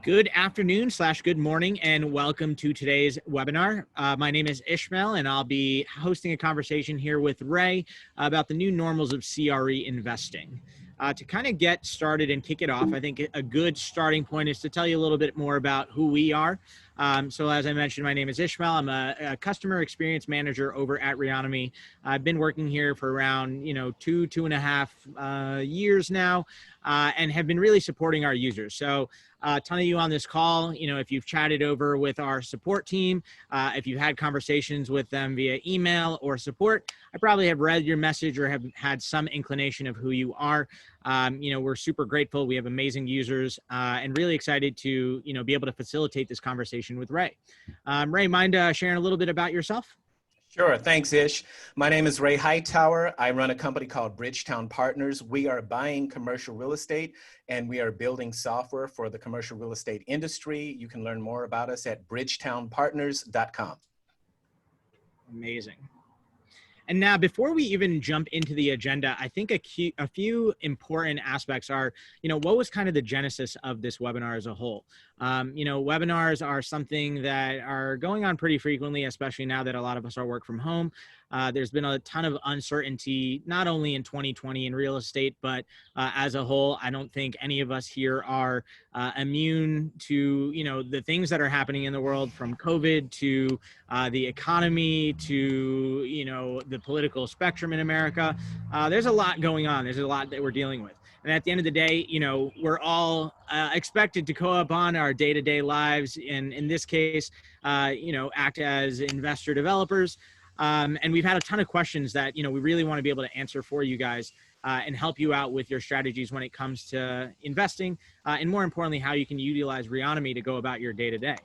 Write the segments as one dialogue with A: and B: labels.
A: Good afternoon / good morning, and welcome to today's webinar. My name is Ishmael, and I'll be hosting a conversation here with Ray about the new normals of CRE investing. To kind of get started and kick it off, I think a good starting point is to tell you a little bit more about who we are. So as I mentioned, my name is Ishmael. I'm a customer experience manager over at Reonomy. I've been working here for around, two and a half years now, and have been really supporting our users. So a ton of you on this call, if you've chatted over with our support team, if you've had conversations with them via email or support, I probably have read your message or have had some inclination of who you are. We're super grateful. We have amazing users and really excited to, be able to facilitate this conversation with Ray. Ray, mind sharing a little bit about yourself?
B: Sure. Thanks, Ish. My name is Ray Hightower. I run a company called Bridgetown Partners. We are buying commercial real estate and we are building software for the commercial real estate industry. You can learn more about us at bridgetownpartners.com.
A: Amazing. And now, before we even jump into the agenda, I think a few important aspects are, what was kind of the genesis of this webinar as a whole? Webinars are something that are going on pretty frequently, especially now that a lot of us are work from home. There's been a ton of uncertainty, not only in 2020 in real estate, but as a whole. I don't think any of us here are immune to, the things that are happening in the world, from COVID to the economy to, the political spectrum in America. There's a lot going on. There's a lot that we're dealing with. And at the end of the day, we're all expected to go up on our day-to-day lives. And in this case, act as investor developers. And we've had a ton of questions that, we really want to be able to answer for you guys and help you out with your strategies when it comes to investing. And more importantly, how you can utilize Reonomy to go about your day-to-day.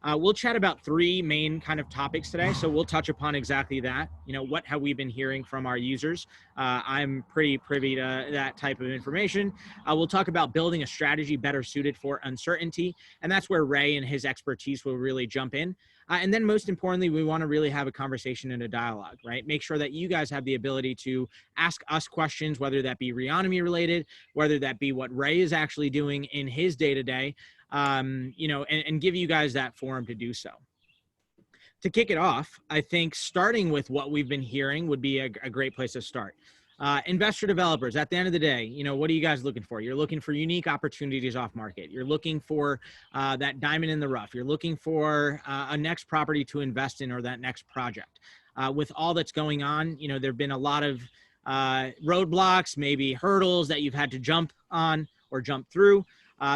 A: We'll chat about three main kind of topics today. So we'll touch upon exactly that. What have we been hearing from our users? I'm pretty privy to that type of information. We'll talk about building a strategy better suited for uncertainty. And that's where Ray and his expertise will really jump in. And then most importantly, we want to really have a conversation and a dialogue, right? Make sure that you guys have the ability to ask us questions, whether that be Reonomy related, whether that be what Ray is actually doing in his day-to-day. And give you guys that forum to do so. To kick it off, I think starting with what we've been hearing would be a great place to start. Investor developers, at the end of the day, what are you guys looking for? You're looking for unique opportunities off market. You're looking for that diamond in the rough. You're looking for a next property to invest in or that next project. With all that's going on, there have been a lot of roadblocks, maybe hurdles that you've had to jump on or jump through.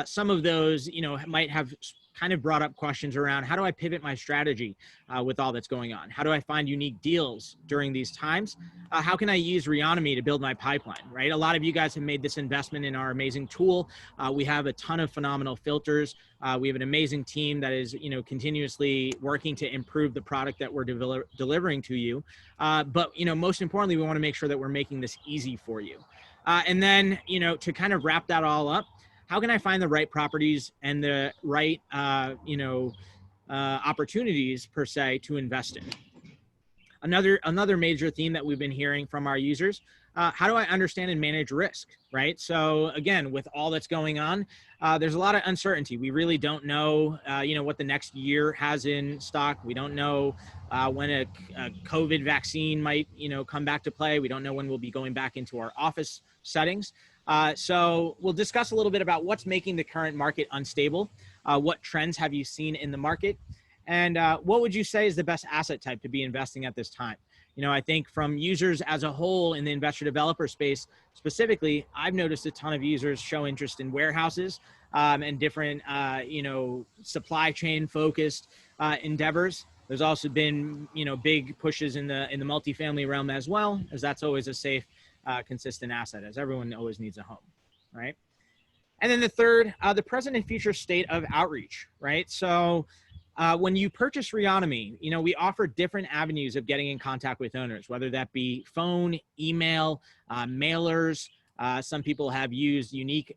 A: Some of those, might have kind of brought up questions around, how do I pivot my strategy with all that's going on? How do I find unique deals during these times? How can I use Reonomy to build my pipeline, right? A lot of you guys have made this investment in our amazing tool. We have a ton of phenomenal filters. We have an amazing team that is, continuously working to improve the product that we're delivering to you. But, most importantly, we want to make sure that we're making this easy for you. And then, to kind of wrap that all up, how can I find the right properties and the right, opportunities per se to invest in? Another major theme that we've been hearing from our users, how do I understand and manage risk, right? So again, with all that's going on, there's a lot of uncertainty. We really don't know, what the next year has in stock. We don't know when a COVID vaccine might, come back to play. We don't know when we'll be going back into our office settings. So we'll discuss a little bit about what's making the current market unstable. What trends have you seen in the market? And what would you say is the best asset type to be investing at this time? I think from users as a whole in the investor developer space specifically, I've noticed a ton of users show interest in warehouses and different, supply chain focused endeavors. There's also been, big pushes in the multifamily realm as well, as that's always a safe, consistent asset, as everyone always needs a home, right? And then the third, the present and future state of outreach, right? So when you purchase Reonomy, we offer different avenues of getting in contact with owners, whether that be phone, email, mailers. Some people have used unique,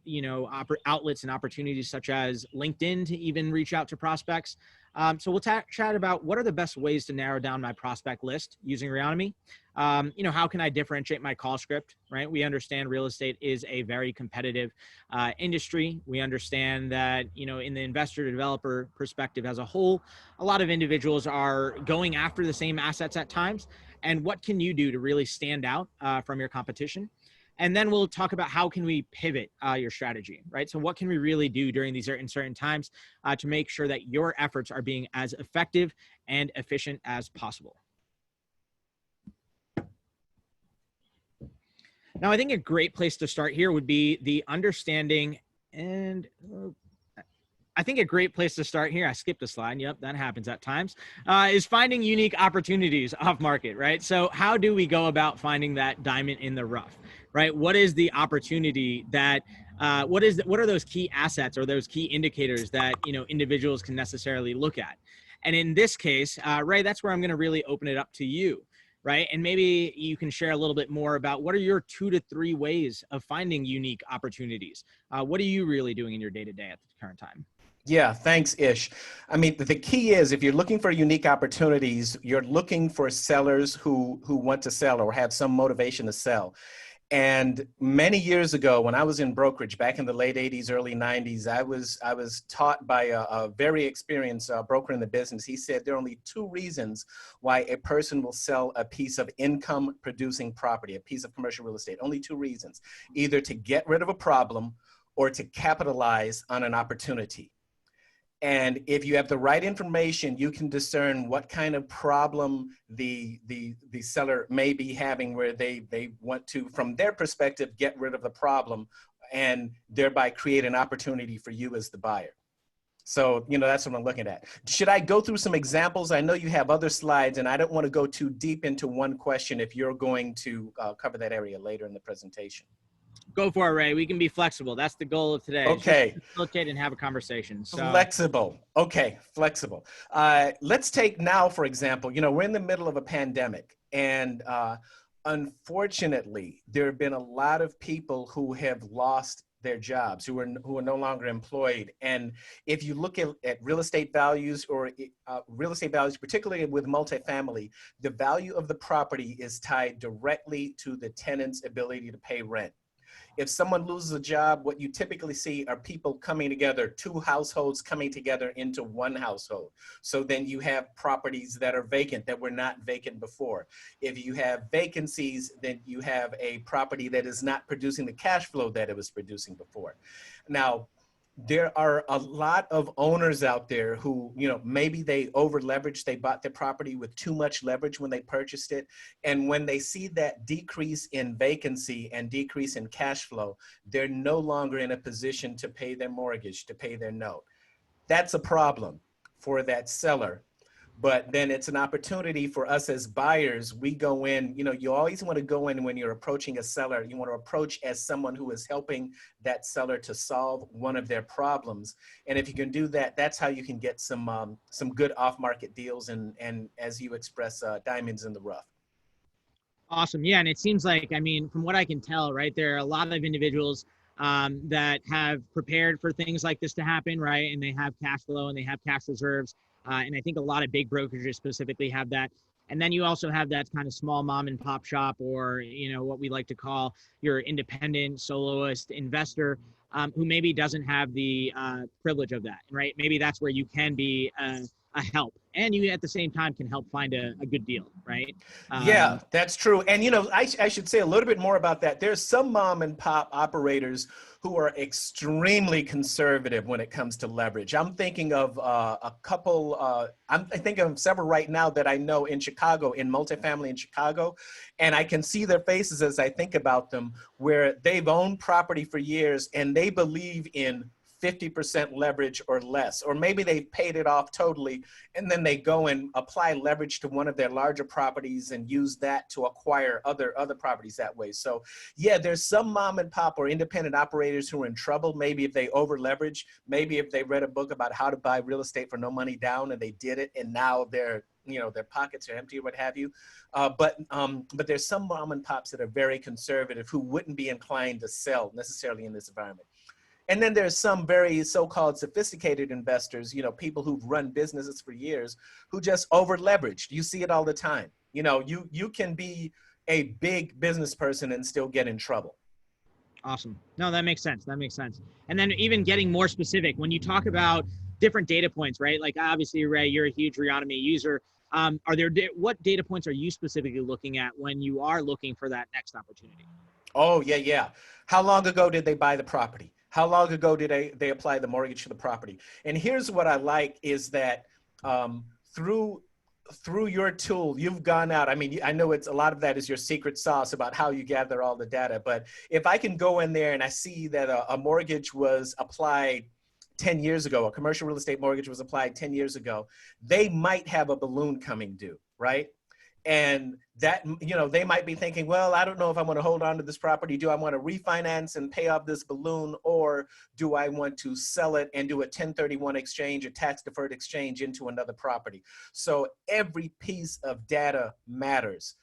A: outlets and opportunities such as LinkedIn to even reach out to prospects. So we'll chat about what are the best ways to narrow down my prospect list using Reonomy. How can I differentiate my call script, right? We understand real estate is a very competitive industry. We understand that, in the investor developer perspective as a whole, a lot of individuals are going after the same assets at times. And what can you do to really stand out from your competition? And then we'll talk about how can we pivot your strategy, right? So what can we really do during these certain times to make sure that your efforts are being as effective and efficient as possible? Now, I think a great place to start here would be the understanding and I think a great place to start here, I skipped a slide. Yep, that happens at times, is finding unique opportunities off market, right? So how do we go about finding that diamond in the rough, right? What is the opportunity that, what are those key assets or those key indicators that, individuals can necessarily look at? And in this case, Ray, that's where I'm going to really open it up to you, right? And maybe you can share a little bit more about what are your 2 to 3 ways of finding unique opportunities? What are you really doing in your day-to-day at the current time?
B: Yeah, thanks, Ish. I mean, the key is if you're looking for unique opportunities, you're looking for sellers who want to sell or have some motivation to sell. And many years ago, when I was in brokerage back in the late 80s, early 90s, I was taught by a very experienced broker in the business. He said there are only 2 reasons why a person will sell a piece of income producing property, a piece of commercial real estate. Only 2 reasons, either to get rid of a problem or to capitalize on an opportunity. And if you have the right information, you can discern what kind of problem the seller may be having where they want to, from their perspective, get rid of the problem and thereby create an opportunity for you as the buyer. So, that's what I'm looking at. Should I go through some examples? I know you have other slides and I don't want to go too deep into one question if you're going to cover that area later in the presentation.
A: Go for it, Ray. We can be flexible. That's the goal of today.
B: Okay.
A: Just facilitate and have a conversation. So
B: flexible. Okay, flexible. Let's take now, for example, we're in the middle of a pandemic, and unfortunately, there have been a lot of people who have lost their jobs, who are no longer employed. And if you look at real estate values or real estate values, particularly with multifamily, the value of the property is tied directly to the tenant's ability to pay rent. If someone loses a job, what you typically see are people coming together, 2 households coming together into one household. So then you have properties that are vacant that were not vacant before. If you have vacancies, then you have a property that is not producing the cash flow that it was producing before. Now, there are a lot of owners out there who, maybe they over leveraged, they bought their property with too much leverage when they purchased it. And when they see that decrease in vacancy and decrease in cash flow, they're no longer in a position to pay their mortgage, to pay their note. That's a problem for that seller. But then it's an opportunity for us as buyers. We go in, you always want to go in when you're approaching a seller, you want to approach as someone who is helping that seller to solve one of their problems. And if you can do that, that's how you can get some good off-market deals and as you express, diamonds in the rough.
A: awesome. Yeah. And it seems like, from what I can tell, right, there are a lot of individuals that have prepared for things like this to happen, right? And they have cash flow and they have cash reserves. And I think a lot of big brokerages specifically have that. And then you also have that kind of small mom and pop shop, or, what we like to call your independent soloist investor, who maybe doesn't have the privilege of that, right? Maybe that's where you can be a help, and you at the same time can help find a good deal, right?
B: Yeah, that's true. And, I should say a little bit more about that. There's some mom and pop operators who are extremely conservative when it comes to leverage. I'm thinking of a couple, I'm thinking of several right now that I know in Chicago, in multifamily in Chicago, and I can see their faces as I think about them, where they've owned property for years and they believe in 50% leverage or less, or maybe they paid it off totally, and then they go and apply leverage to one of their larger properties and use that to acquire other properties that way. So yeah, there's some mom and pop or independent operators who are in trouble. Maybe if they over leverage, maybe if they read a book about how to buy real estate for no money down and they did it, and now their pockets are empty or what have you. But there's some mom and pops that are very conservative who wouldn't be inclined to sell necessarily in this environment. And then there's some very so-called sophisticated investors, you know, people who've run businesses for years who just over leveraged. You see it all the time. You know, you can be a big business person and still get in trouble.
A: Awesome. No, that makes sense. That makes sense. And then even getting more specific, when you talk about different data points, right? Like obviously, Ray, you're a huge Reonomy user. Are there what data points are you specifically looking at when you are looking for that next opportunity?
B: Oh, yeah, yeah. How long ago did they buy the property? How long ago did they apply the mortgage to the property? And here's what I like is that um, through your tool, you've gone out. I mean, I know it's a lot of that is your secret sauce about how you gather all the data. But if I can go in there and I see that a mortgage was applied 10 years ago, a commercial real estate mortgage was applied 10 years ago, they might have a balloon coming due, right? And that, you know, they might be thinking, well, I don't know if I want to hold on to this property. Do I want to refinance and pay off this balloon, or do I want to sell it and do a 1031 exchange, a tax deferred exchange into another property? So every piece of data matters.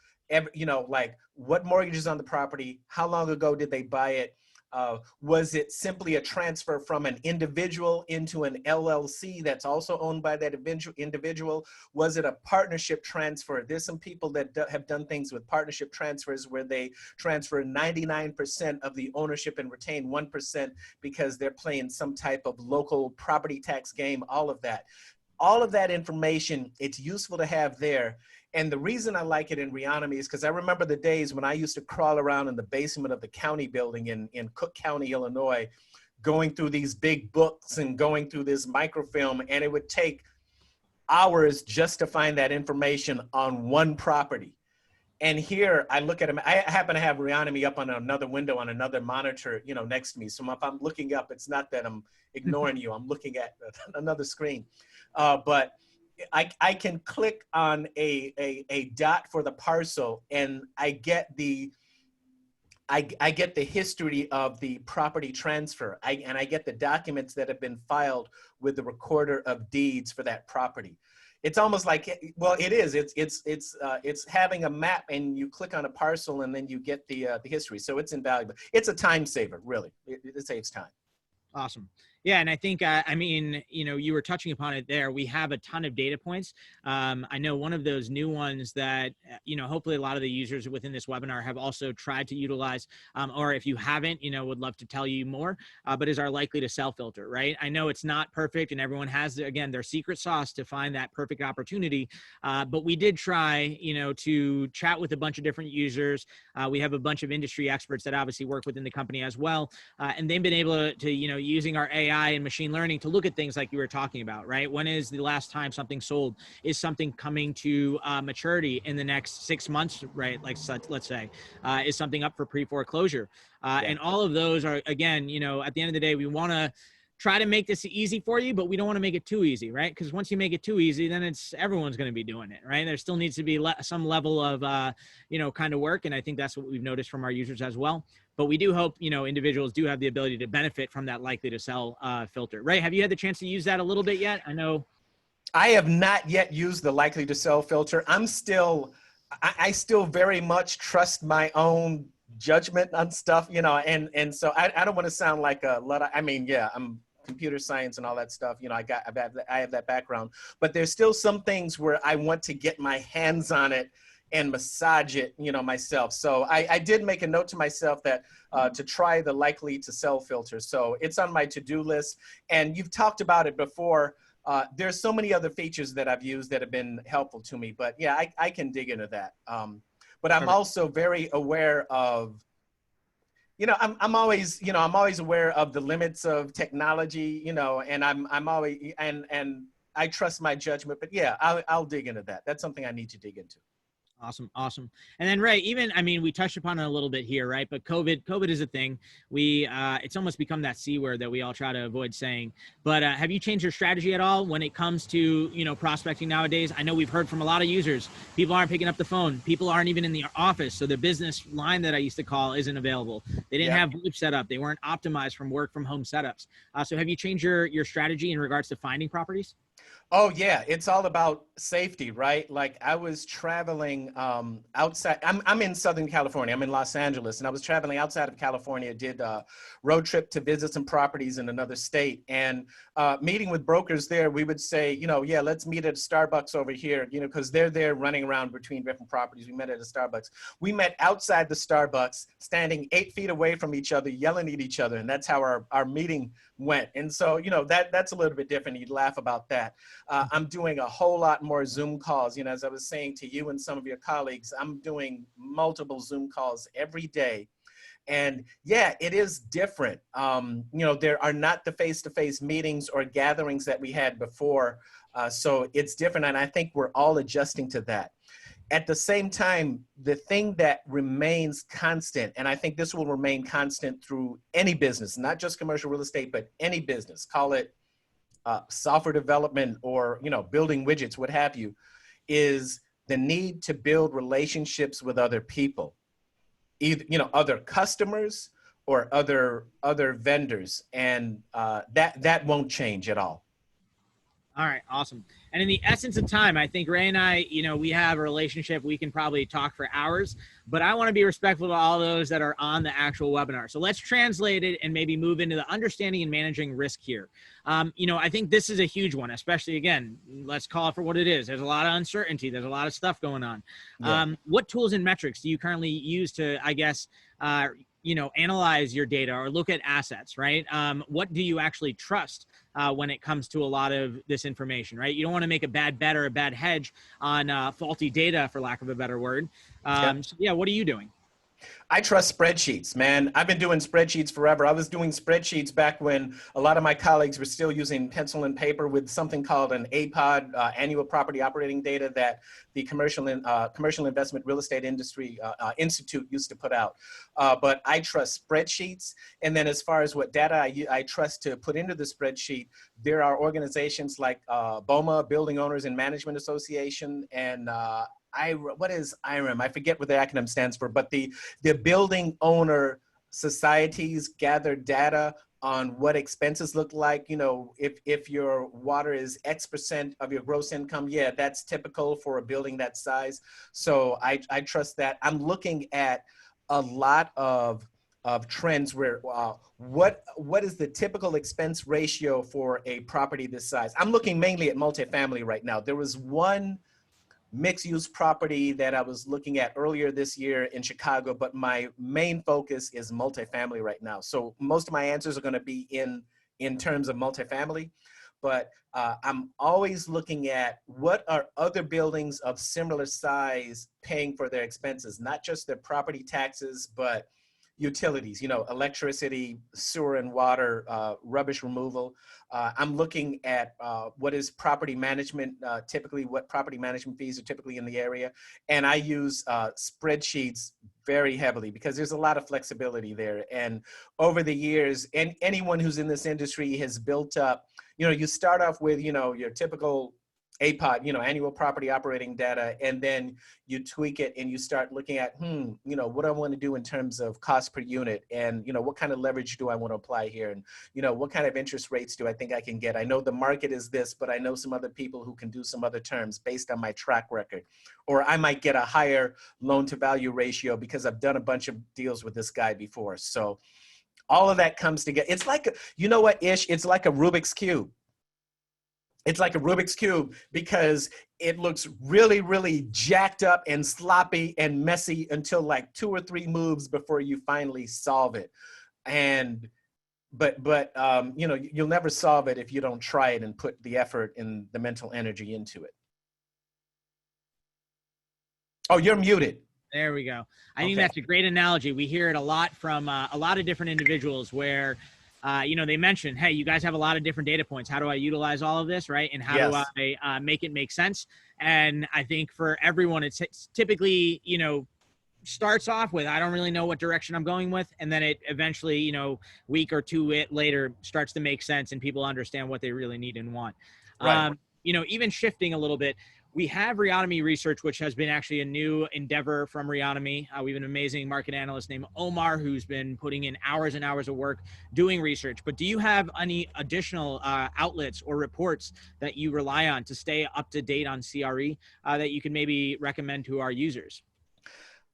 B: You know, like what mortgage is on the property, how long ago did they buy it? Was it simply a transfer from an individual into an LLC that's also owned by that individual? Was it a partnership transfer? There's some people that have done things with partnership transfers where they transfer 99% of the ownership and retain 1% because they're playing some type of local property tax game, all of that. All of that information, it's useful to have there. And the reason I like it in Reonomy is because I remember the days when I used to crawl around in the basement of the county building in Cook County, Illinois, going through these big books and going through this microfilm, and it would take hours just to find that information on one property. And here I look at them. I happen to have Reonomy up on another window on another monitor, you know, next to me. So if I'm looking up, it's not that I'm ignoring you. I'm looking at another screen. But I can click on a dot for the parcel, and I get the history of the property transfer. And I get the documents that have been filed with the recorder of deeds for that property. It's almost like, well, it is. It's having a map, and you click on a parcel, and then you get the history. So it's invaluable. It's a time saver, really. It saves time.
A: Awesome. Yeah. And I think, I mean, you know, you were touching upon it there. We have a ton of data points. I know one of those new ones that, you know, hopefully a lot of the users within this webinar have also tried to utilize, or if you haven't, you know, would love to tell you more, but is our likely to sell filter, right? I know it's not perfect and everyone has, again, their secret sauce to find that perfect opportunity. But we did try, you know, to chat with a bunch of different users. We have a bunch of industry experts that obviously work within the company as well. And they've been able to, you know, using our AI and machine learning to look at things like you were talking about, right? When is the last time something sold? Is something coming to maturity in the next 6 months, right? Like let's say, is something up for pre-foreclosure?
B: Yeah.
A: And all of those are, again, you know, at the end of the day, we want to try to make this easy for you, but we don't want to make it too easy, right? Because once you make it too easy, then everyone's going to be doing it, right? There still needs to be some level of, you know, kind of work. And I think that's what we've noticed from our users as well. But we do hope, you know, individuals do have the ability to benefit from that likely to sell filter. Ray, have you had the chance to use that a little bit yet? I know.
B: I have not yet used the likely to sell filter. I still very much trust my own judgment on stuff, you know, and so I don't want to sound like a lot of, I mean, yeah, I'm computer science and all that stuff, you know, I have that background, but there's still some things where I want to get my hands on it and massage it, you know, myself. So I did make a note to myself that to try the likely to sell filter. So it's on my to-do list, and you've talked about it before. There's so many other features that I've used that have been helpful to me, but yeah, I can dig into that. But I'm also very aware of, you know, I'm always aware of the limits of technology, you know, and I'm always, and I trust my judgment, but yeah, I'll dig into that. That's something I need to dig into.
A: Awesome. Awesome. And then Ray, even, I mean, we touched upon it a little bit here, right? But COVID is a thing. It's almost become that C word that we all try to avoid saying, but have you changed your strategy at all when it comes to, you know, prospecting nowadays? I know we've heard from a lot of users, people aren't picking up the phone. People aren't even in the office. So the business line that I used to call isn't available. They didn't have VoIP set up. They weren't optimized from work from home setups. So have you changed your strategy in regards to finding properties?
B: Oh yeah, it's all about safety, right? Like I was traveling outside. I'm in Southern California. I'm in Los Angeles, and I was traveling outside of California. Did a road trip to visit some properties in another state, and meeting with brokers there. We would say, yeah, let's meet at a Starbucks over here, because they're there running around between different properties. We met at a Starbucks. We met outside the Starbucks, standing 8 feet away from each other, yelling at each other, and that's how our meeting went. And so, that's a little bit different. You'd laugh about that. I'm doing a whole lot more Zoom calls. As I was saying to you and some of your colleagues, I'm doing multiple Zoom calls every day. And yeah, it is different. There are not the face-to-face meetings or gatherings that we had before. So it's different. And I think we're all adjusting to that. At the same time, the thing that remains constant, and I think this will remain constant through any business, not just commercial real estate, but any business, call it software development or building widgets, what have you, is the need to build relationships with other people, either other customers or other vendors, and that won't change at all.
A: All right, awesome. And in the essence of time, I think Ray and I, we have a relationship. We can probably talk for hours, but I want to be respectful to all those that are on the actual webinar. So let's translate it and maybe move into the understanding and managing risk here. I think this is a huge one, especially, again, let's call it for what it is. There's a lot of uncertainty. There's a lot of stuff going on.
B: Yeah.
A: What tools and metrics do you currently use to, I guess, analyze your data or look at assets, right? What do you actually trust when it comes to a lot of this information, right? You don't want to make a bad bet or a bad hedge on faulty data, for lack of a better word. So yeah, what are you doing?
B: I trust spreadsheets, man. I've been doing spreadsheets forever. I was doing spreadsheets back when a lot of my colleagues were still using pencil and paper with something called an APOD, annual property operating data, that the Commercial Investment Real Estate Industry Institute used to put out. But I trust spreadsheets. And then as far as what data I trust to put into the spreadsheet, there are organizations like BOMA, Building Owners and Management Association, and what is IREM? I forget what the acronym stands for, but the building owner societies gather data on what expenses look like. If your water is X% of your gross income, yeah, that's typical for a building that size. So I trust that. I'm looking at a lot of trends where what is the typical expense ratio for a property this size? I'm looking mainly at multifamily right now. There was one mixed-use property that I was looking at earlier this year in Chicago, but my main focus is multifamily right now. So most of my answers are going to be in terms of multifamily, but I'm always looking at what are other buildings of similar size paying for their expenses, not just their property taxes, but utilities, electricity, sewer and water, rubbish removal. I'm looking at what is property management, typically what property management fees are typically in the area. And I use spreadsheets very heavily because there's a lot of flexibility there. And over the years, and anyone who's in this industry has built up, you start off with, your typical APOD, annual property operating data, and then you tweak it and you start looking at, what do I want to do in terms of cost per unit, and what kind of leverage do I want to apply here, and what kind of interest rates do I think I can get? I know the market is this, but I know some other people who can do some other terms based on my track record, or I might get a higher loan to value ratio because I've done a bunch of deals with this guy before. So all of that comes together. It's like, Ish, it's like a Rubik's Cube. It's like a Rubik's Cube because it looks really, really jacked up and sloppy and messy until like 2 or 3 moves before you finally solve it. But you'll never solve it if you don't try it and put the effort and the mental energy into it. Oh, you're muted.
A: There we go. I think that's a great analogy. We hear it a lot from a lot of different individuals where they mention, hey, you guys have a lot of different data points. How do I utilize all of this, right? And how do I make it make sense? And I think for everyone, it's typically, starts off with, I don't really know what direction I'm going with. And then it eventually, week or two later starts to make sense and people understand what they really need and want.
B: Right.
A: Even shifting a little bit, we have Reonomy Research, which has been actually a new endeavor from Reonomy. We have an amazing market analyst named Omar, who's been putting in hours and hours of work doing research. But do you have any additional outlets or reports that you rely on to stay up to date on CRE that you can maybe recommend to our users?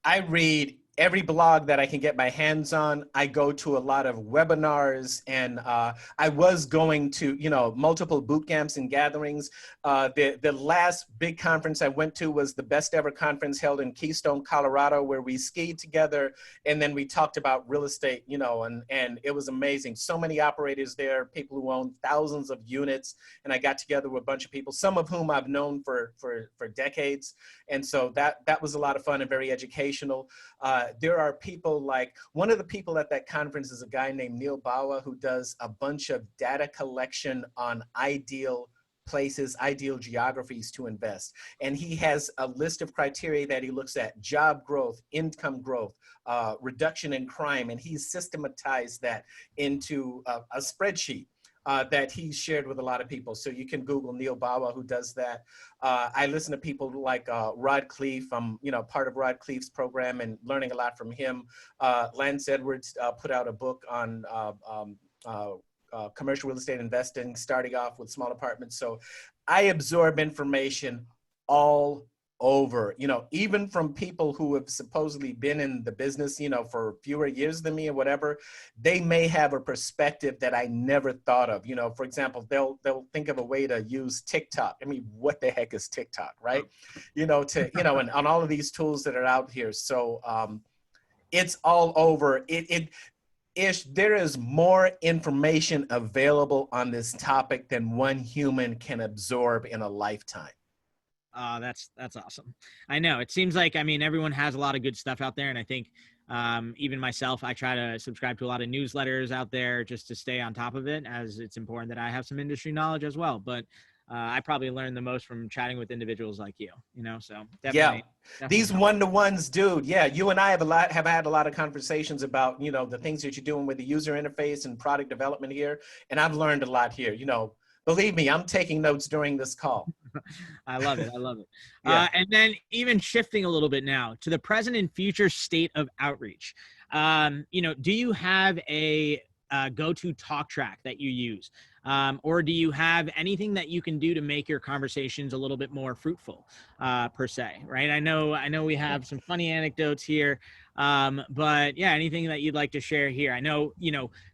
B: I read every blog that I can get my hands on. I go to a lot of webinars, and I was going to, multiple boot camps and gatherings. The last big conference I went to was the best ever conference held in Keystone, Colorado, where we skied together, and then we talked about real estate, and it was amazing. So many operators there, people who own thousands of units, and I got together with a bunch of people, some of whom I've known for decades. And so that was a lot of fun and very educational. There are people like, one of the people at that conference is a guy named Neil Bawa, who does a bunch of data collection on ideal places, ideal geographies to invest. And he has a list of criteria that he looks at: job growth, income growth, reduction in crime. And he's systematized that into a spreadsheet that he's shared with a lot of people. So you can Google Neil Bawa, who does that. I listen to people like Rod Cleef. I'm part of Rod Cleef's program and learning a lot from him. Lance Edwards put out a book on commercial real estate investing, starting off with small apartments. So I absorb information all over, even from people who have supposedly been in the business, for fewer years than me or whatever. They may have a perspective that I never thought of. For example, they'll think of a way to use TikTok. I mean, what the heck is TikTok, right? And on all of these tools that are out here. So it's all over. There is more information available on this topic than one human can absorb in a lifetime.
A: That's awesome. I know it seems like, everyone has a lot of good stuff out there. And I think even myself, I try to subscribe to a lot of newsletters out there just to stay on top of it, as it's important that I have some industry knowledge as well. But I probably learn the most from chatting with individuals like you, so definitely.
B: These one-to-ones, dude. Yeah. You and I have had a lot of conversations about, the things that you're doing with the user interface and product development here. And I've learned a lot here, believe me, I'm taking notes during this call.
A: I love it.
B: Yeah.
A: And then even shifting a little bit now to the present and future state of outreach. Do you have a go-to talk track that you use? Or do you have anything that you can do to make your conversations a little bit more fruitful, per se, right? I know we have some funny anecdotes here, but yeah, anything that you'd like to share here? I know,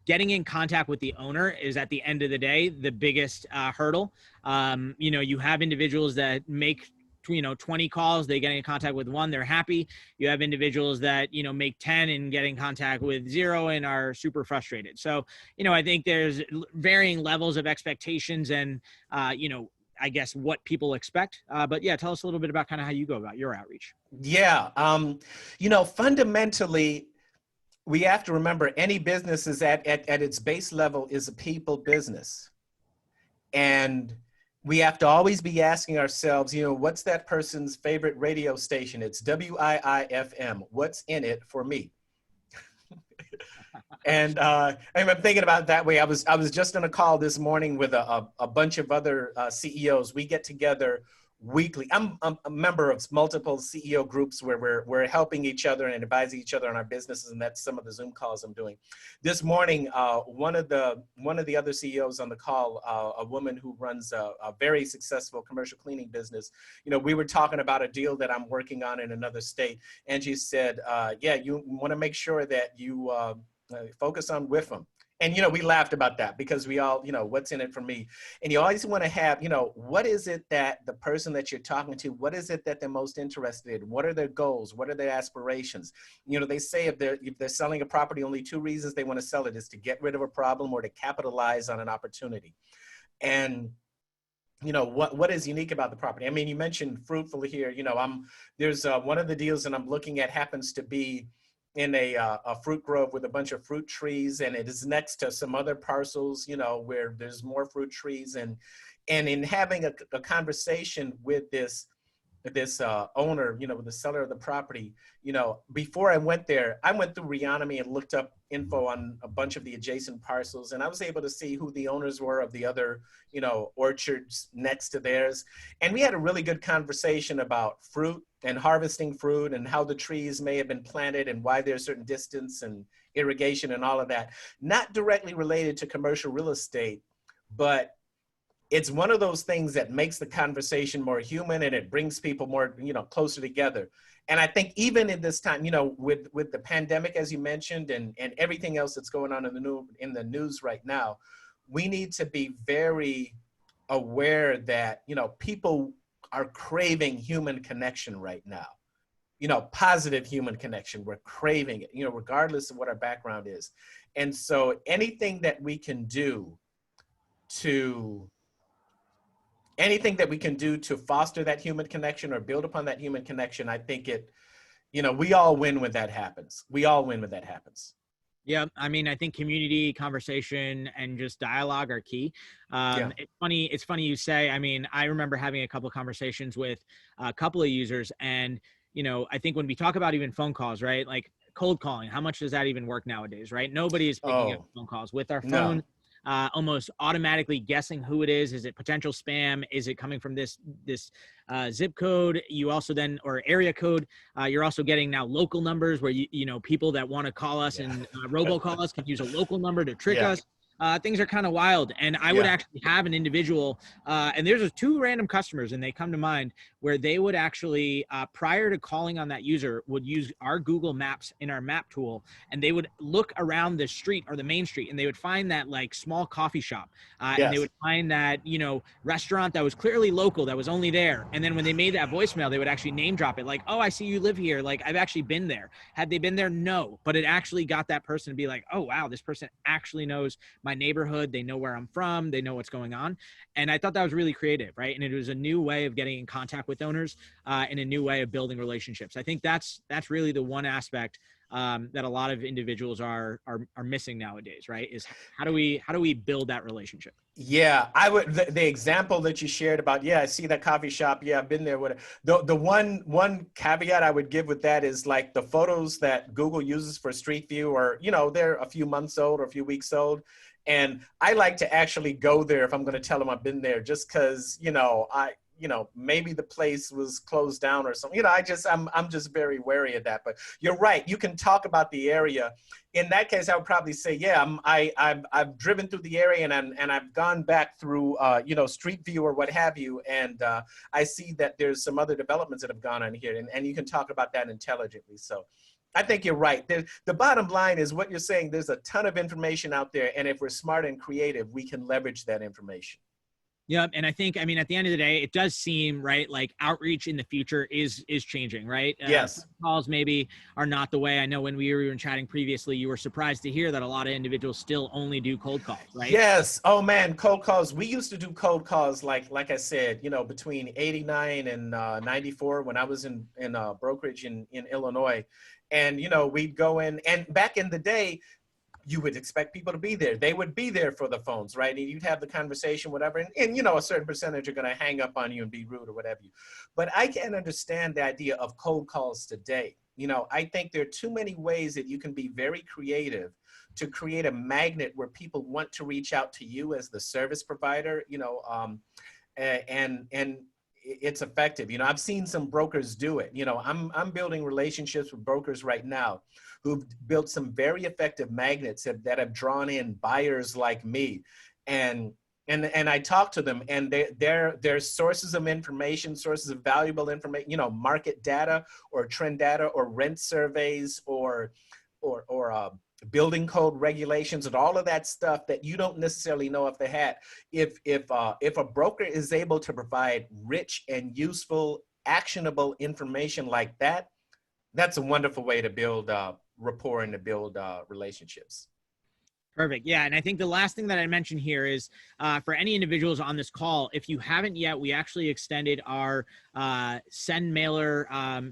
A: getting in contact with the owner is, at the end of the day, the biggest hurdle. You have individuals that make 20 calls, they get in contact with one, they're happy. You have individuals that, make 10 and get in contact with 0 and are super frustrated. So, I think there's varying levels of expectations and, I guess what people expect. But yeah, tell us a little bit about kind of how you go about your outreach.
B: Yeah. Fundamentally, we have to remember any business is at its base level is a people business. And we have to always be asking ourselves, what's that person's favorite radio station? It's WIIFM. What's in it for me? And I'm thinking about it that way. I was just on a call this morning with a bunch of other CEOs. We get together weekly. I'm a member of multiple CEO groups where we're helping each other and advising each other on our businesses, and that's some of the Zoom calls I'm doing. This morning, one of the other CEOs on the call, a woman who runs a very successful commercial cleaning business, we were talking about a deal that I'm working on in another state, and she said, "Yeah, you want to make sure that you focus on WIFM." And, we laughed about that because we all, what's in it for me? And you always want to have, what is it that the person that you're talking to, what is it that they're most interested in? What are their goals? What are their aspirations? They say if they're selling a property, only 2 reasons they want to sell it is to get rid of a problem or to capitalize on an opportunity. And what is unique about the property? You mentioned fruitful here. There's one of the deals that I'm looking at happens to be in a fruit grove with a bunch of fruit trees, and it is next to some other parcels, where there's more fruit trees, and in having a conversation with this this owner, the seller of the property, before I went there, I went through Reonomy and looked up info on a bunch of the adjacent parcels, and I was able to see who the owners were of the other, orchards next to theirs. And we had a really good conversation about fruit and harvesting fruit and how the trees may have been planted and why there's certain distance and irrigation and all of that. Not directly related to commercial real estate, but it's one of those things that makes the conversation more human, and it brings people more, closer together. And I think even in this time, with the pandemic, as you mentioned, and everything else that's going on in the news right now, we need to be very aware that, people are craving human connection right now. Positive human connection. We're craving it, regardless of what our background is. And so anything that we can do to foster that human connection or build upon that human connection, I think we all win when that happens. We all win when that happens.
A: Yeah, I mean, I think community, conversation, and just dialogue are key.
B: Yeah.
A: It's funny you say. I mean, I remember having a couple of conversations with a couple of users, and I think when we talk about even phone calls, right? Like cold calling, how much does that even work nowadays, right? Nobody is picking up phone calls with our phone.
B: No.
A: Almost automatically guessing who it is. Is it potential spam? Is it coming from this zip code? You also then, or area code, you're also getting now local numbers where people that want to call us and robocall us can use a local number to trick us. Things are kind of wild. And I would actually have an individual, and there's two random customers, and they come to mind, where they would actually, prior to calling on that user, would use our Google Maps in our map tool, and they would look around the street or the main street, and they would find that like small coffee shop, and they would find that, restaurant that was clearly local, that was only there. And then when they made that voicemail, they would actually name drop it, like, oh, I see you live here. Like, I've actually been there. Had they been there? No. But it actually got that person to be like, oh, wow, this person actually knows my neighborhood. They know where I'm from. They know what's going on. And I thought that was really creative, right? And it was a new way of getting in contact with owners, and a new way of building relationships. I think that's really the one aspect that a lot of individuals are missing nowadays, right? Is how do we build that relationship?
B: Yeah, I would. The example that you shared about, I see that coffee shop. Yeah, I've been there. The one caveat I would give with that is, like, the photos that Google uses for Street View are, they're a few months old or a few weeks old. And I like to actually go there if I'm going to tell them I've been there, just because, maybe the place was closed down or something. I'm just very wary of that. But you're right. You can talk about the area. In that case, I would probably say, I've driven through the area, and I've gone back through, Street View or what have you. And I see that there's some other developments that have gone on here, and you can talk about that intelligently. So I think you're right. The bottom line is what you're saying. There's a ton of information out there, and if we're smart and creative, we can leverage that information.
A: Yeah. And I think, at the end of the day, it does seem, right, like outreach in the future is changing, right?
B: Yes.
A: Calls maybe are not the way. I know when we were even chatting previously, you were surprised to hear that a lot of individuals still only do cold calls, right?
B: Yes. Oh man, cold calls. We used to do cold calls, like I said, between 89 and 94 when I was in brokerage in Illinois. And, we'd go in, and back in the day, you would expect people to be there. They would be there for the phones, right? And you'd have the conversation, whatever. And a certain percentage are going to hang up on you and be rude or whatever. But I can understand the idea of cold calls today. I think there are too many ways that you can be very creative to create a magnet where people want to reach out to you as the service provider, and it's effective. I've seen some brokers do it. I'm building relationships with brokers right now who've built some very effective magnets that have drawn in buyers like me. And I talk to them, and they're sources of information, sources of valuable information, market data or trend data or rent surveys or building code regulations and all of that stuff that you don't necessarily know if they had. If a broker is able to provide rich and useful, actionable information like that, that's a wonderful way to build rapport and to build relationships.
A: Perfect. Yeah. And I think the last thing that I mentioned here is for any individuals on this call, if you haven't yet, we actually extended our send mailer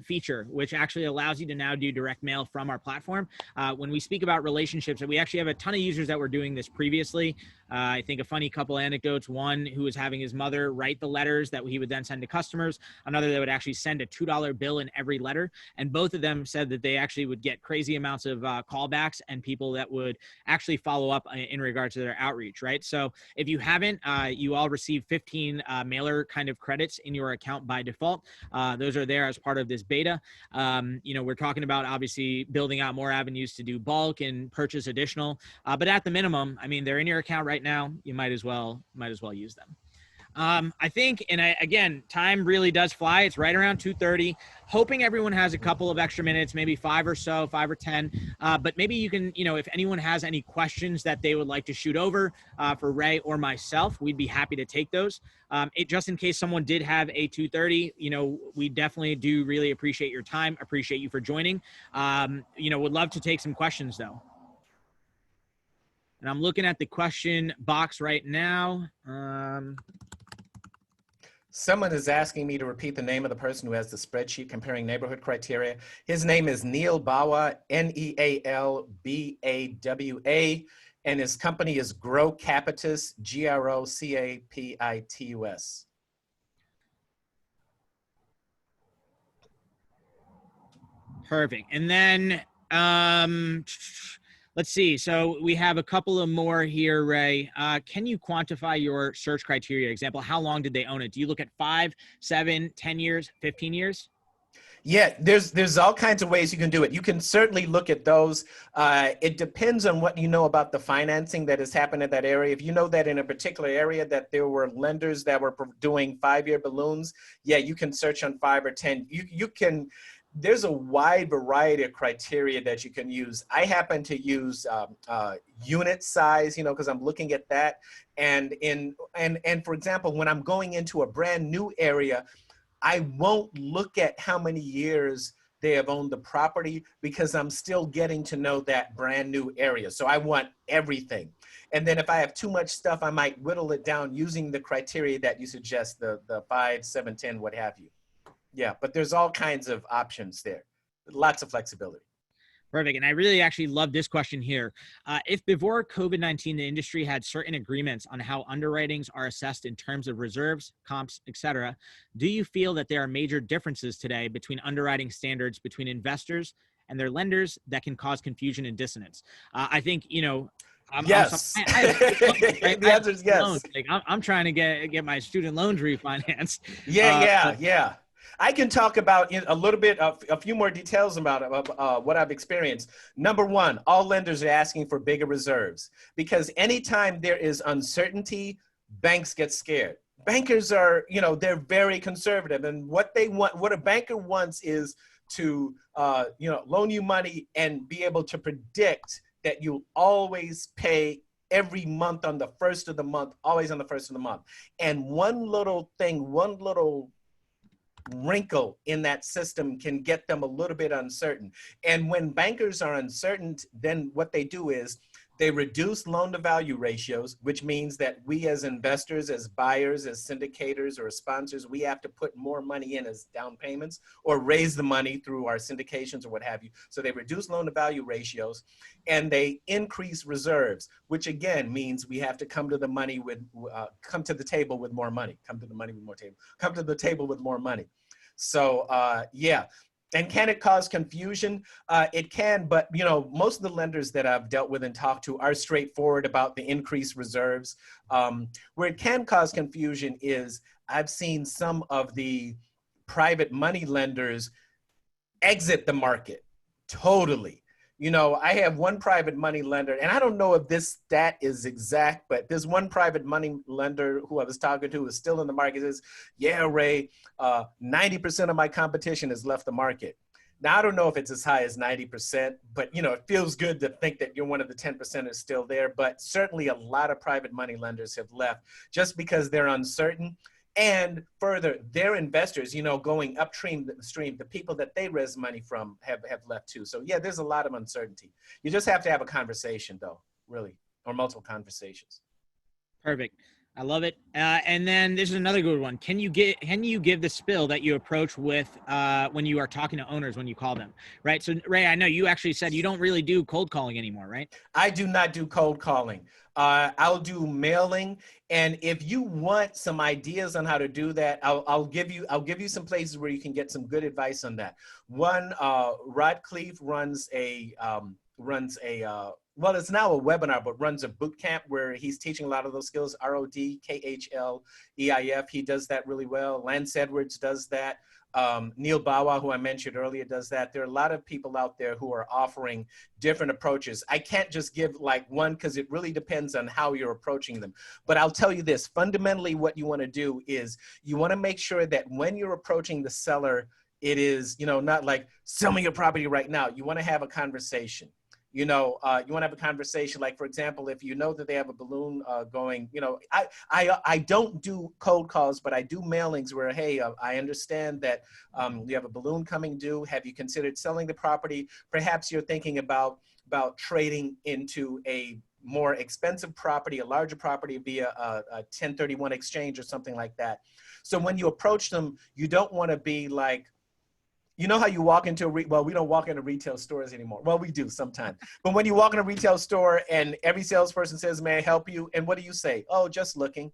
A: feature, which actually allows you to now do direct mail from our platform. When we speak about relationships, we actually have a ton of users that were doing this previously. I think a funny couple anecdotes, one who was having his mother write the letters that he would then send to customers, another that would actually send a $2 bill in every letter. And both of them said that they actually would get crazy amounts of callbacks and people that would actually follow up in regard to their outreach, right? So if you haven't, you all receive 15 mailer kind of credits in your account by default. Those are there as part of this beta. We're talking about obviously building out more avenues to do bulk and purchase additional, but at the minimum, I mean, they're in your account right now. You might as well use them. I think, again, time really does fly. It's right around 2:30. Hoping everyone has a couple of extra minutes, maybe 5 or 10. But maybe you can, if anyone has any questions that they would like to shoot over for Ray or myself, we'd be happy to take those. Just in case someone did have a 2:30, we definitely do really appreciate your time. Appreciate you for joining. Would love to take some questions though. And I'm looking at the question box right now.
B: Someone is asking me to repeat the name of the person who has the spreadsheet comparing neighborhood criteria. His name is Neil Bawa, Nealbawa, and his company is Grow Capitus, Grocapitus.
A: Perfect. And then let's see. So we have a couple of more here, Ray. Can you quantify your search criteria? Example, how long did they own it? Do you look at 5, 7, 10 years, 15 years?
B: Yeah, there's all kinds of ways you can do it. You can certainly look at those. It depends on what you know about the financing that has happened in that area. If you know that in a particular area that there were lenders that were doing 5-year balloons, yeah, you can search on 5 or 10. You can. There's a wide variety of criteria that you can use. I happen to use unit size, because I'm looking at that. And for example, when I'm going into a brand new area, I won't look at how many years they have owned the property because I'm still getting to know that brand new area. So I want everything. And then if I have too much stuff, I might whittle it down using the criteria that you suggest, the 5, 7, 10, what have you. Yeah, but there's all kinds of options there. Lots of flexibility.
A: Perfect. And I really actually love this question here. If before COVID-19, the industry had certain agreements on how underwritings are assessed in terms of reserves, comps, et cetera, do you feel that there are major differences today between underwriting standards between investors and their lenders that can cause confusion and dissonance? I think,
B: yes. The answer is yes.
A: I'm trying to get my student loans refinanced.
B: Yeah. I can talk about a little bit of a few more details about what I've experienced. Number one, all lenders are asking for bigger reserves because anytime there is uncertainty, banks get scared. Bankers are, they're very conservative, and what a banker wants is to, loan you money and be able to predict that you'll always pay every month on the first of the month, always on the first of the month. And one little wrinkle in that system can get them a little bit uncertain. And when bankers are uncertain, then what they do is they reduce loan to value ratios, which means that we as investors, as buyers, as syndicators or sponsors, we have to put more money in as down payments or raise the money through our syndications or what have you. So they reduce loan to value ratios and they increase reserves, which again means we have to come to the table with more money, come to the table with more money. So yeah. And can it cause confusion? It can, but most of the lenders that I've dealt with and talked to are straightforward about the increased reserves. Where it can cause confusion is I've seen some of the private money lenders exit the market totally. I have one private money lender, and I don't know if this stat is exact, but there's one private money lender who I was talking to is still in the market. Says, yeah, Ray, 90% of my competition has left the market. Now, I don't know if it's as high as 90%, but, it feels good to think that you're one of the 10% is still there. But certainly a lot of private money lenders have left just because they're uncertain. And further, their investors, going upstream, the people that they raise money from have left too. So yeah, there's a lot of uncertainty. You just have to have a conversation though, really. or multiple conversations.
A: Perfect. I love it. And then this is another good one. Can you give the spill that you approach with when you are talking to owners when you call them, right? So Ray, I know you actually said you don't really do cold calling anymore, right?
B: I do not do cold calling. I'll do mailing, and if you want some ideas on how to do that, I'll give you some places where you can get some good advice on that. One, Rod Cleef well, it's now a webinar, but runs a boot camp where he's teaching a lot of those skills. RODKHLEIF. He does that really well. Lance Edwards does that. Neil Bawa, who I mentioned earlier, does that. There are a lot of people out there who are offering different approaches. I can't just give like one because it really depends on how you're approaching them. But I'll tell you this, fundamentally what you want to do is you want to make sure that when you're approaching the seller, it is, not like sell me your property right now. You want to have a conversation. You want to have a conversation. Like, for example, if you know that they have a balloon going, I don't do cold calls, but I do mailings where, hey, I understand that you have a balloon coming due. Have you considered selling the property? Perhaps you're thinking about trading into a more expensive property, a larger property via a 1031 exchange or something like that. So when you approach them, you don't want to be like, you know how you walk into well, we don't walk into retail stores anymore. Well, we do sometimes. But when you walk in a retail store and every salesperson says, may I help you? And what do you say? Oh, just looking.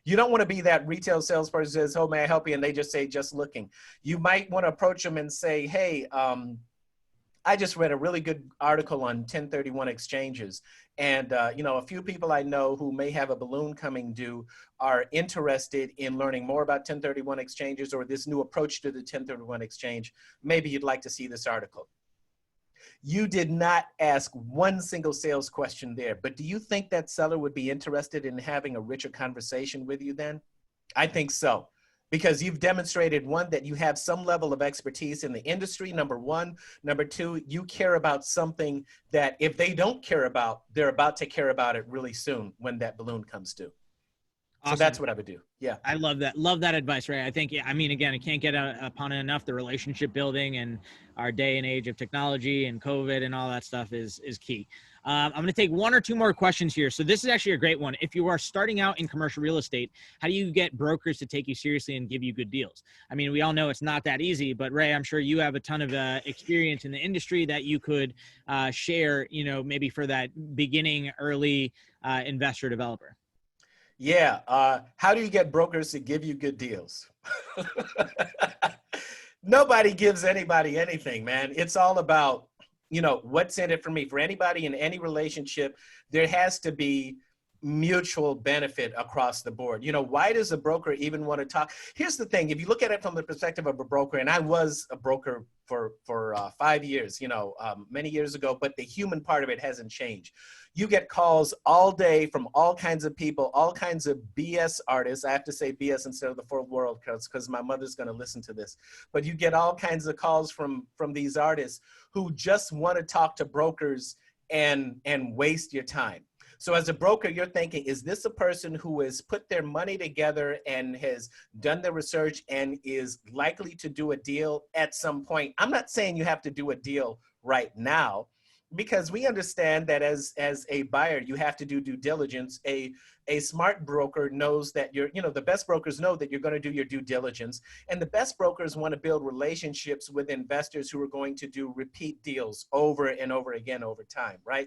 B: You don't want to be that retail salesperson says, oh, may I help you? And they just say, just looking. You might want to approach them and say, hey, I just read a really good article on 1031 exchanges. And, a few people I know who may have a balloon coming due are interested in learning more about 1031 exchanges or this new approach to the 1031 exchange. Maybe you'd like to see this article. You did not ask one single sales question there, but do you think that seller would be interested in having a richer conversation with you then? I think so. Because you've demonstrated, one, that you have some level of expertise in the industry, number one. Number two, you care about something that if they don't care about, they're about to care about it really soon when that balloon comes due.
A: Awesome.
B: So that's what I would do. Yeah.
A: I love that. Love that advice, Ray. I think, again, I can't get upon it enough. The relationship building and our day and age of technology and COVID and all that stuff is key. I'm going to take one or two more questions here. So this is actually a great one. If you are starting out in commercial real estate, how do you get brokers to take you seriously and give you good deals? I mean, we all know it's not that easy, but Ray, I'm sure you have a ton of experience in the industry that you could share, maybe for that beginning early investor developer.
B: Yeah. How do you get brokers to give you good deals? Nobody gives anybody anything, man. It's all about, what's in it for me. For anybody in any relationship, there has to be mutual benefit across the board. Why does a broker even want to talk? Here's the thing. If you look at it from the perspective of a broker, and I was a broker for 5 years, many years ago, but the human part of it hasn't changed. You get calls all day from all kinds of people, all kinds of BS artists. I have to say BS instead of the full world because my mother's going to listen to this. But you get all kinds of calls from these artists who just want to talk to brokers and waste your time. So as a broker, you're thinking, is this a person who has put their money together and has done the research and is likely to do a deal at some point? I'm not saying you have to do a deal right now, because we understand that as a buyer, you have to do due diligence. A smart broker knows that the best brokers know that you're going to do your due diligence. And the best brokers want to build relationships with investors who are going to do repeat deals over and over again over time, right?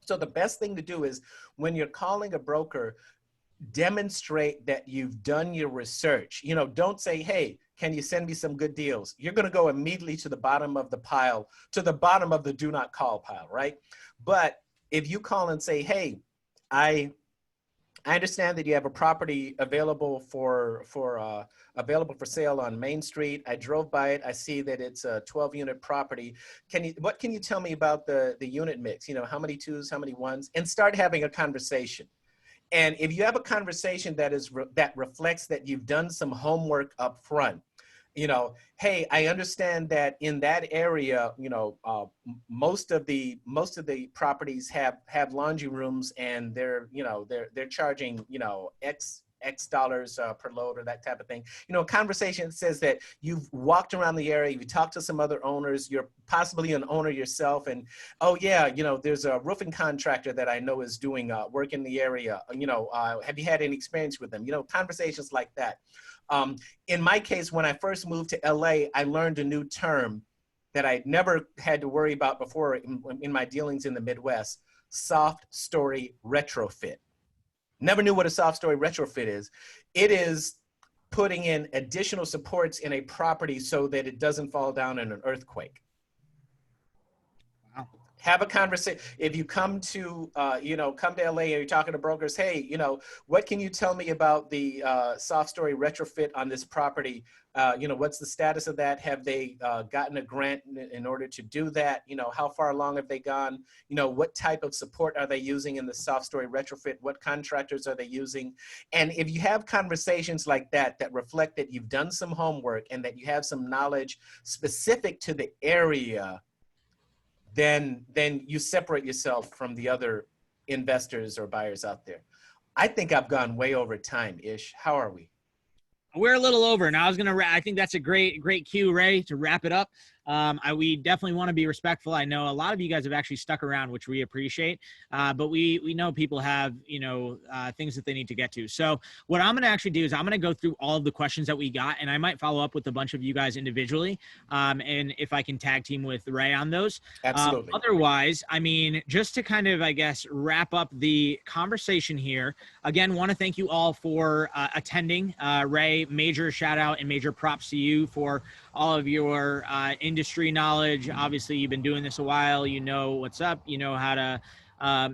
B: So the best thing to do is when you're calling a broker, demonstrate that you've done your research. Don't say, hey, can you send me some good deals? You're going to go immediately to the bottom of the pile, to the bottom of the do not call pile, right? But if you call and say, hey, I understand that you have a property available for sale on Main Street. I drove by it. I see that it's a 12-unit property. What can you tell me about the unit mix? How many twos, how many ones? And start having a conversation. And if you have a conversation that reflects that you've done some homework up front, hey, I understand that in that area, most of the properties have laundry rooms, and they're charging, X X dollars per load or that type of thing. You know, conversation says that you've walked around the area, you talked to some other owners, you're possibly an owner yourself, and oh yeah, you know, there's a roofing contractor that I know is doing work in the area. You know, have you had any experience with them? You know, conversations like that. In my case, when I first moved to LA, I learned a new term that I never had to worry about before in my dealings in the Midwest: soft story retrofit. Never knew what a soft story retrofit is. It is putting in additional supports in a property so that it doesn't fall down in an earthquake.
A: Wow.
B: Have a conversation. If you come to, you know, come to LA and you're talking to brokers, hey, you know, what can you tell me about the soft story retrofit on this property? You know, what's the status of that? Have they gotten a grant in order to do that? You know, how far along have they gone? You know, what type of support are they using in the soft story retrofit? What contractors are they using? And if you have conversations like that, that reflect that you've done some homework and that you have some knowledge specific to the area, then you separate yourself from the other investors or buyers out there. I think I've gone way over time, Ish. How are we?
A: We're a little over. Now I think that's a great cue, Ray, to wrap it up. We definitely want to be respectful. I know a lot of you guys have actually stuck around, which we appreciate. But we know people have, you know, things that they need to get to. So what I'm going to actually do is I'm going to go through all of the questions that we got, and I might follow up with a bunch of you guys individually. And if I can tag team with Ray on those.
B: Absolutely.
A: Otherwise, I mean, just to kind of, I guess, wrap up the conversation here, again, want to thank you all for attending. Ray, major shout out and major props to you for all of your industry knowledge. Obviously, you've been doing this a while. You know what's up. You know how to,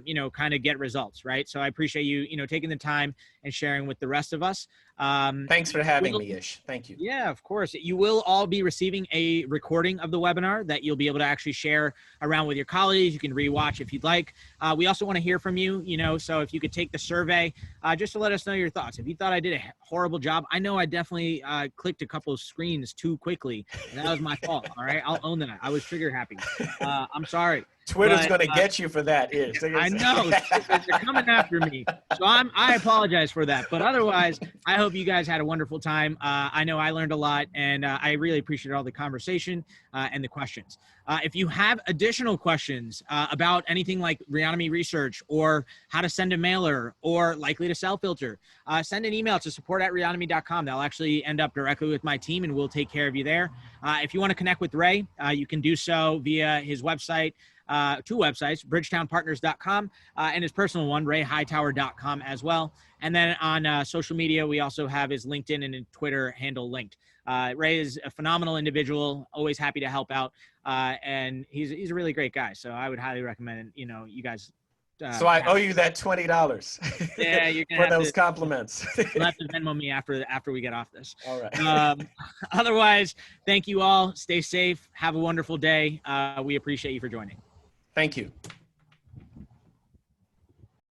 A: you know, kind of get results, right? So I appreciate you, you know, taking the time and sharing with the rest of us.
B: Thanks for having me, Ish. Thank you.
A: Yeah, of course. You will all be receiving a recording of the webinar that you'll be able to actually share around with your colleagues. You can rewatch if you'd like. We also want to hear from you, you know, so if you could take the survey just to let us know your thoughts. If you thought I did a horrible job, I know I definitely clicked a couple of screens too quickly. And that was my fault. All right. I'll own that. I was trigger happy. I'm sorry.
B: Twitter's going to get you for that, Ish.
A: I know. They're coming after me. So I apologize for that. But otherwise, I hope you guys had a wonderful time. I know I learned a lot, and I really appreciate all the conversation and the questions. If you have additional questions about anything like Reonomy research or how to send a mailer or likely to sell filter, send an email to support@reonomy.com. That'll actually end up directly with my team, and we'll take care of you there. If you want to connect with Ray, you can do so via his website. Two websites, bridgetownpartners.com and his personal one, rayhightower.com as well. And then on social media, we also have his LinkedIn and Twitter handle linked. Ray is a phenomenal individual, always happy to help out. And he's a really great guy. So I would highly recommend, you know, you guys.
B: So I owe you that $20.
A: Yeah, you're gonna
B: for those compliments.
A: You'll have to Venmo me after we get off this.
B: All right.
A: Otherwise, thank you all. Stay safe. Have a wonderful day. We appreciate you for joining.
B: Thank you.